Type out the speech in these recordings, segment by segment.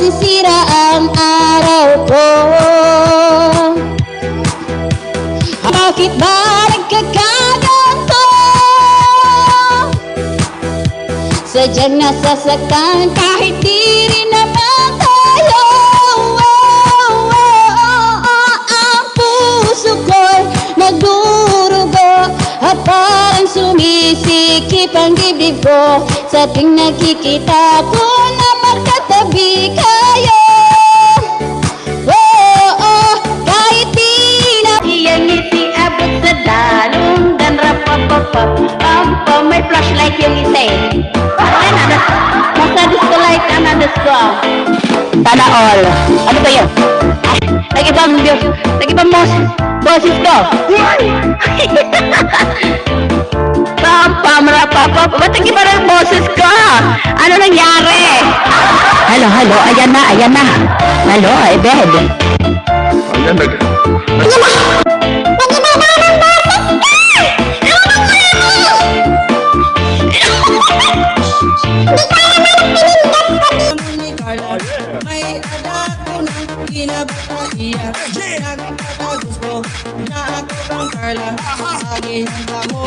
masisira ang araw ko. Bakit ba nagkakaganto? Sadyang nasasaktan kahit di rin naman tayo. Ang puso ko'y nagdurugo at parang sumisikip ang dibdib ko sa tuwing nakikita ko na magkatabi kayo. Kahit di na iyang ngiti abot sa dalong dan rapapapap may flashlight yung isa eh. Masa disco light na disco. Sana all. Ano ba yun? Nag-ibang boses ko. Rapapap. Ba't nag-iba na yung boses ko? Ano nangyari? Hello. Ayan na. Hello, bed. Ayan, May anak ko ng kinabatahiya. Nagpatagos ko na ako kang Carla. Sagi ang damo,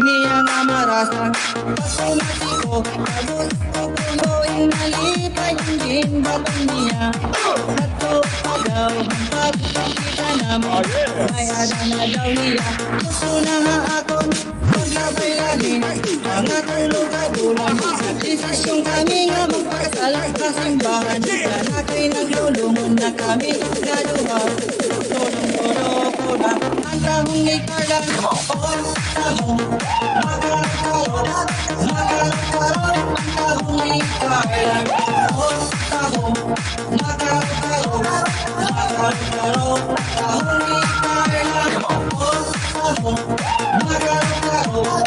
niya nga marasa. Pagkumati ko, abot ko pulo'y nalipay ang din batang niya. Natupagaw ang pagkakita namin. May ada na daw niya. Gusto na nga ako maglabay lagi. Mga tulog at ulan. Desisyon kami nga magpakasal sa simbahan. Sana ko'y naglulungon na kami naluha. Tulong-tulong ko na ang tahong ni Carla. Tahong magkakaroon ang tahong ni Carla. Tahong magkakaroon tahong ni Carla. Tahong magkakaroon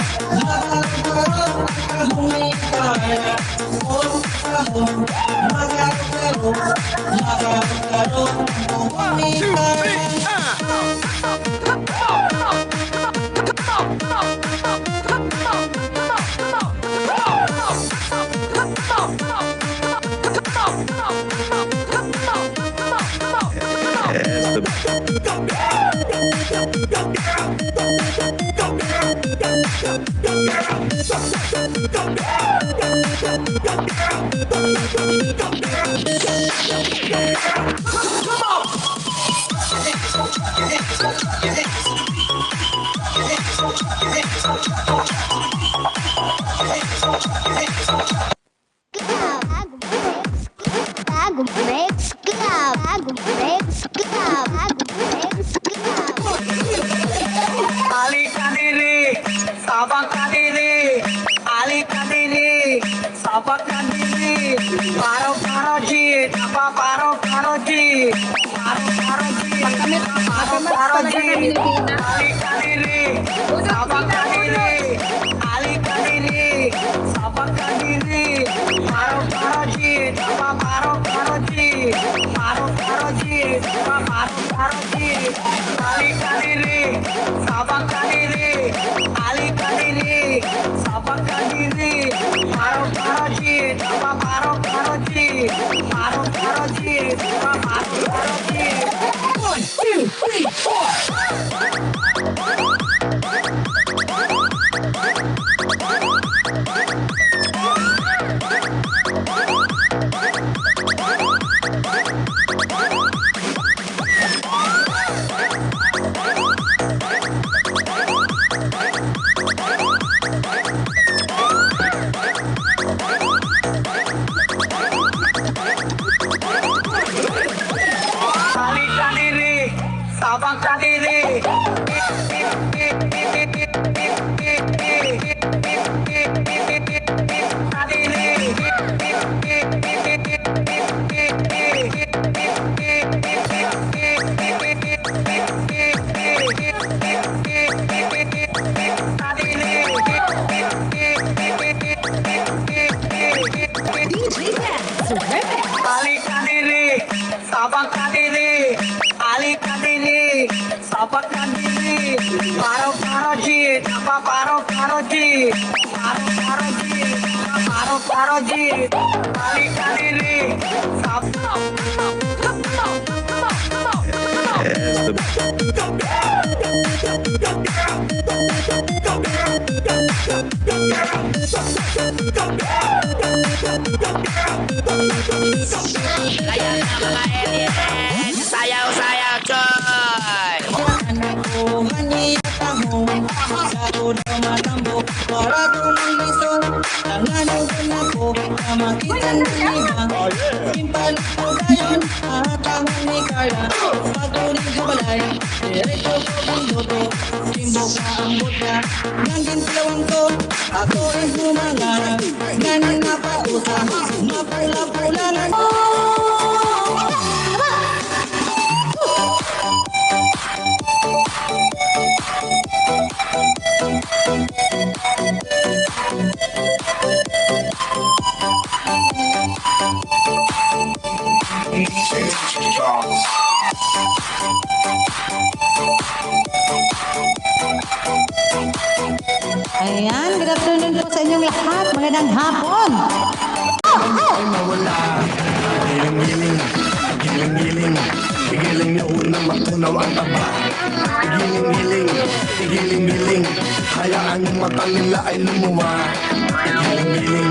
tahong ni Carla. Tahong magkakaroon tahong ni Carla. Sabak kadiri, alik kadiri, sabak kadiri, paro ji, apa paro ji, alik kadiri, sabak kadiri, alik kadiri, sabak kadiri, paro ji, apa paro ji, apa paro ji, alik kadiri, sabak kadiri. Sabak kadiri, paro ji, paro ji, paro ji. 1, 2, 3, 4. Sabak kadiri. Sabak kadiri, alik kadiri, sabak kadiri, paro ji, apa paro ji, alik kadiri, sabak Ayan na mga alien. Sayaw-sayaw, Choy! Anak ko, hani at taho, sa udaw matambo, para tumilisod, nanganugan ako, na makita ng iba. Impalit ko gayon, ahatahan ni Carla, patuloy kabalay, diretso ko bundoto, timbok na ang butya, ng gintilawang ko, ako ay humangarap, ganing napausa, mapula-pulangan. Ayan, good afternoon po sa inyong lahat. Magandang hapon. ay mawala. Giling-giling, giling-giling, giling niyo unang matunaw ang taba. Giling-giling, giling-giling, hayaan yung mata nila ay lumuwa. Giling-giling,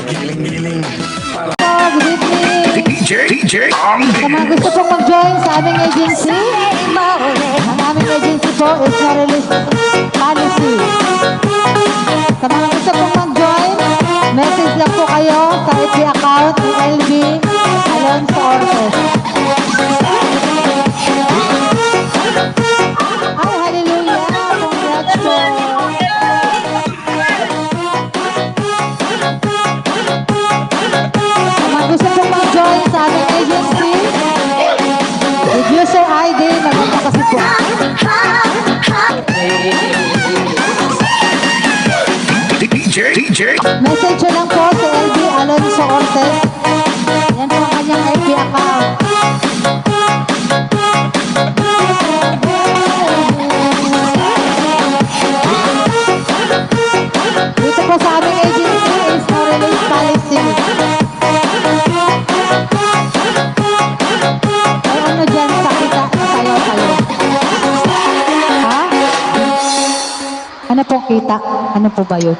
giling-giling, para Good evening. DJ, Sa mga gusto pong mag-join sa aming agency, ang aming agency po is na release policy. Sa mga gusto pong mag-join, message lang po kayo sa FB account ni LB Alonso Ortes. Ay, hallelujah! Congrats po! Sa mga gusto pong mag-join sa aming agency, with user ID, maganda kasi po. DJ, Message nyo lang po sa LB Alonso Ortes. Yan po ang kanyang FB account. Dito po sa aming agency is no release policy. Ay ano dyan sa kita sayo-sayo? Ha? Ano po kita? Ano po ba yun?